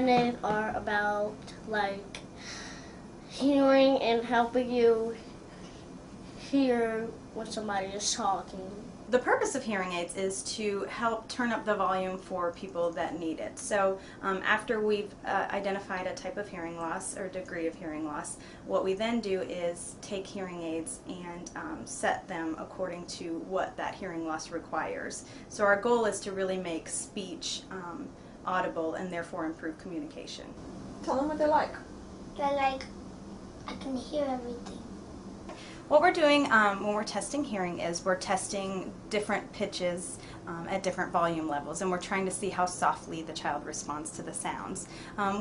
hearing aids are about like hearing and helping you hear when somebody is talking. The purpose of hearing aids is to help turn up the volume for people that need it. So after we've identified a type of hearing loss or degree of hearing loss, what we then do is take hearing aids and set them according to what that hearing loss requires. So our goal is to really make speech audible and therefore improve communication. Tell them what they're like. They're like, I can hear everything. What we're doing when we're testing hearing is we're testing different pitches at different volume levels, and we're trying to see how softly the child responds to the sounds.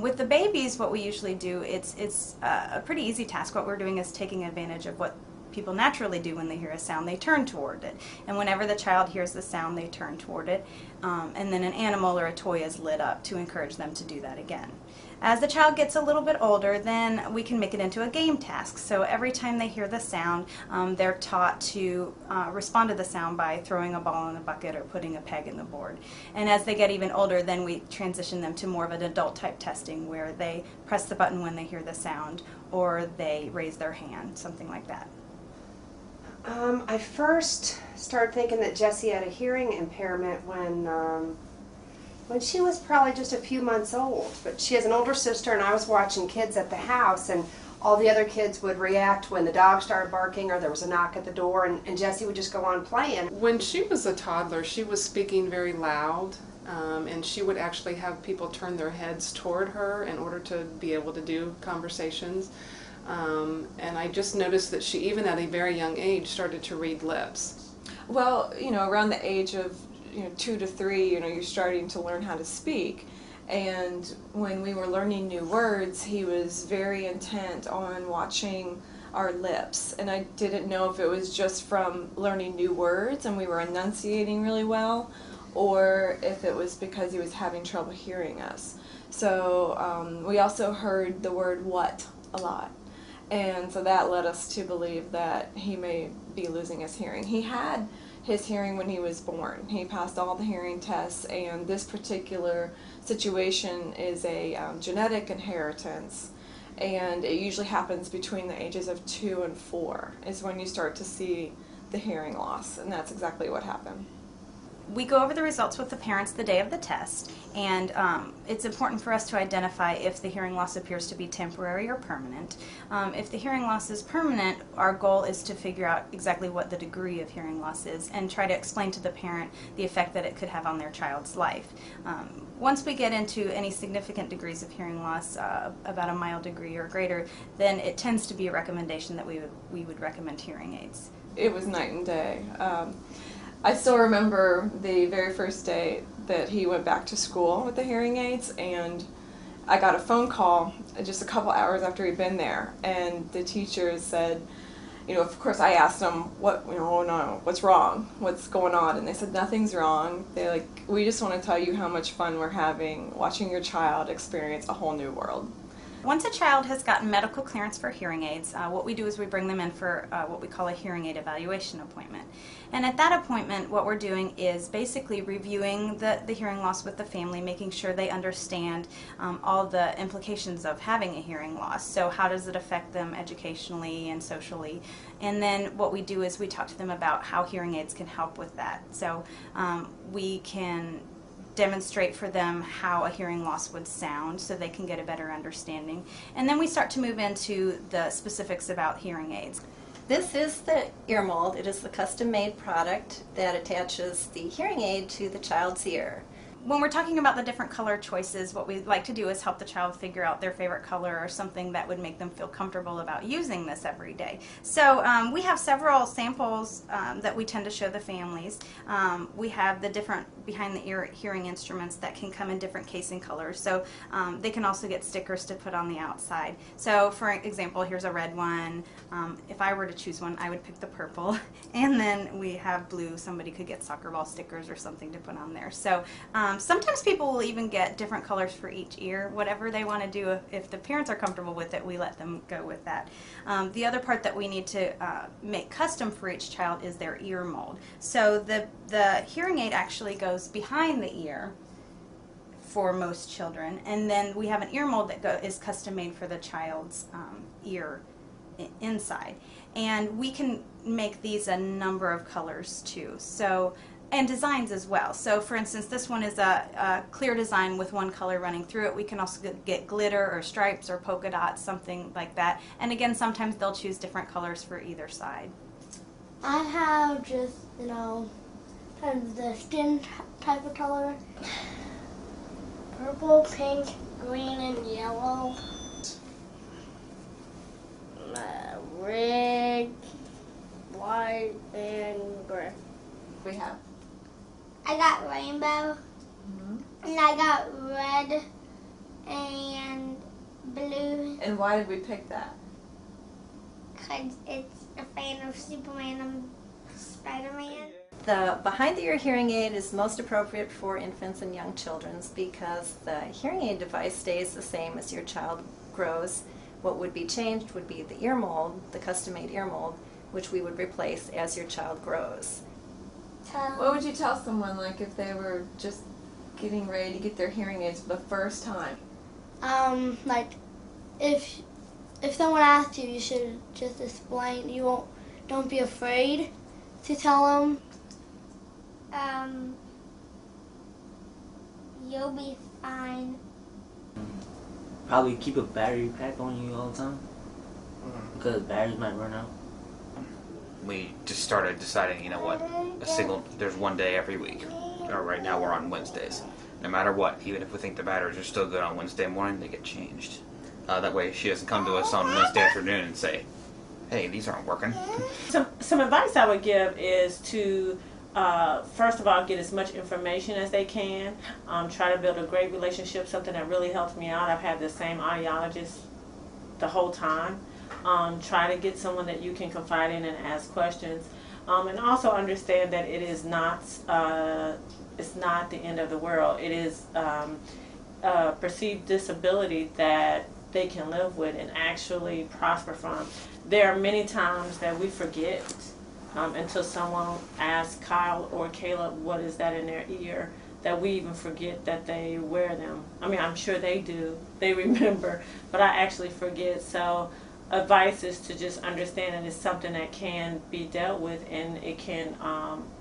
With the babies, what we usually do, it's a pretty easy task. What we're doing is taking advantage of what people naturally do when they hear a sound. They turn toward it, and whenever the child hears the sound, they turn toward it, and then an animal or a toy is lit up to encourage them to do that again. As the child gets a little bit older, then we can make it into a game task. So every time they hear the sound, they're taught to respond to the sound by throwing a ball in a bucket or putting a peg in the board. And as they get even older, then we transition them to more of an adult type testing where they press the button when they hear the sound or they raise their hand, something like that. I first started thinking that Jessie had a hearing impairment when she was probably just a few months old. But she has an older sister, and I was watching kids at the house, and all the other kids would react when the dog started barking or there was a knock at the door, and Jessie would just go on playing. When she was a toddler, she was speaking very loud, and she would actually have people turn their heads toward her in order to be able to do conversations. And I just noticed that she, even at a very young age, started to read lips. Well, you know, around the age of 2 to 3, you're starting to learn how to speak. And when we were learning new words, he was very intent on watching our lips. And I didn't know if it was just from learning new words and we were enunciating really well, or if it was because he was having trouble hearing us. So we also heard the word "what" a lot. And so that led us to believe that he may be losing his hearing. He had his hearing when he was born. He passed all the hearing tests, and this particular situation is a genetic inheritance, and it usually happens between the ages of 2 and 4 is when you start to see the hearing loss, and that's exactly what happened. We go over the results with the parents the day of the test, and it's important for us to identify if the hearing loss appears to be temporary or permanent. If the hearing loss is permanent, our goal is to figure out exactly what the degree of hearing loss is and try to explain to the parent the effect that it could have on their child's life. Once we get into any significant degrees of hearing loss, about a mild degree or greater, then it tends to be a recommendation that we would recommend hearing aids. It was night and day. I still remember the very first day that he went back to school with the hearing aids, and I got a phone call just a couple hours after he'd been there, and the teacher said, of course I asked them, what's wrong? What's going on? And they said, nothing's wrong. They're like, we just want to tell you how much fun we're having watching your child experience a whole new world. Once a child has gotten medical clearance for hearing aids, what we do is we bring them in for what we call a hearing aid evaluation appointment. And at that appointment, what we're doing is basically reviewing the hearing loss with the family, making sure they understand all the implications of having a hearing loss. So how does it affect them educationally and socially? And then what we do is we talk to them about how hearing aids can help with that. So we can demonstrate for them how a hearing loss would sound so they can get a better understanding. And then we start to move into the specifics about hearing aids. This is the ear mold. It is the custom-made product that attaches the hearing aid to the child's ear. When we're talking about the different color choices, what we like to do is help the child figure out their favorite color or something that would make them feel comfortable about using this every day. So we have several samples that we tend to show the families. We have the different behind-the-ear hearing instruments that can come in different casing colors. So they can also get stickers to put on the outside. So for example, here's a red one. If I were to choose one, I would pick the purple. And then we have blue. Somebody could get soccer ball stickers or something to put on there. So sometimes people will even get different colors for each ear, whatever they want to do. If the parents are comfortable with it, we let them go with that. The other part that we need to make custom for each child is their ear mold. So the hearing aid actually goes behind the ear, for most children. And then we have an ear mold that is custom made for the child's ear inside. And we can make these a number of colors too. So, and designs as well. So for instance, this one is a clear design with one color running through it. We can also get glitter or stripes or polka dots, something like that. And again, sometimes they'll choose different colors for either side. I have just, you know, kind of the skin type of color. Purple, pink, green, and yellow. Red, white, and gray. We have. I got rainbow, and I got red and blue. And why did we pick that? Because it's a fan of Superman and Spider-Man. The behind-the-ear hearing aid is most appropriate for infants and young children because the hearing aid device stays the same as your child grows. What would be changed would be the ear mold, the custom-made ear mold, which we would replace as your child grows. What would you tell someone, like, if they were just getting ready to get their hearing aids for the first time? Like, if someone asks you, you should just explain. Don't be afraid to tell them. You'll be fine. Probably keep a battery pack on you all the time because batteries might run out. We just started deciding, you know what, there's one day every week. Or right now we're on Wednesdays. No matter what, even if we think the batteries are still good on Wednesday morning, they get changed. That way she doesn't come to us on Wednesday afternoon and say, hey, these aren't working. Some advice I would give is to first of all, get as much information as they can. Try to build a great relationship, something that really helps me out. I've had the same audiologist the whole time. Try to get someone that you can confide in and ask questions. And also understand that it is not, it's not the end of the world. It is a perceived disability that they can live with and actually prosper from. There are many times that we forget until someone asks Kyle or Caleb what is that in their ear, that we even forget that they wear them. I mean, I'm sure they do. They remember, but I actually forget. So advice is to just understand that it's something that can be dealt with, and it can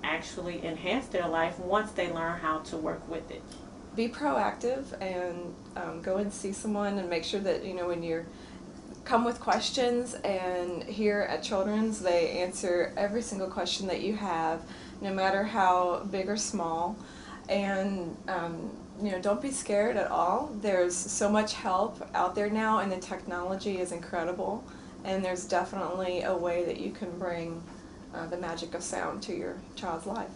actually enhance their life once they learn how to work with it. Be proactive and go and see someone, and make sure that, you know, when you're come with questions, and here at Children's they answer every single question that you have, no matter how big or small. And you know, don't be scared at all. There's so much help out there now, and the technology is incredible, and there's definitely a way that you can bring the magic of sound to your child's life.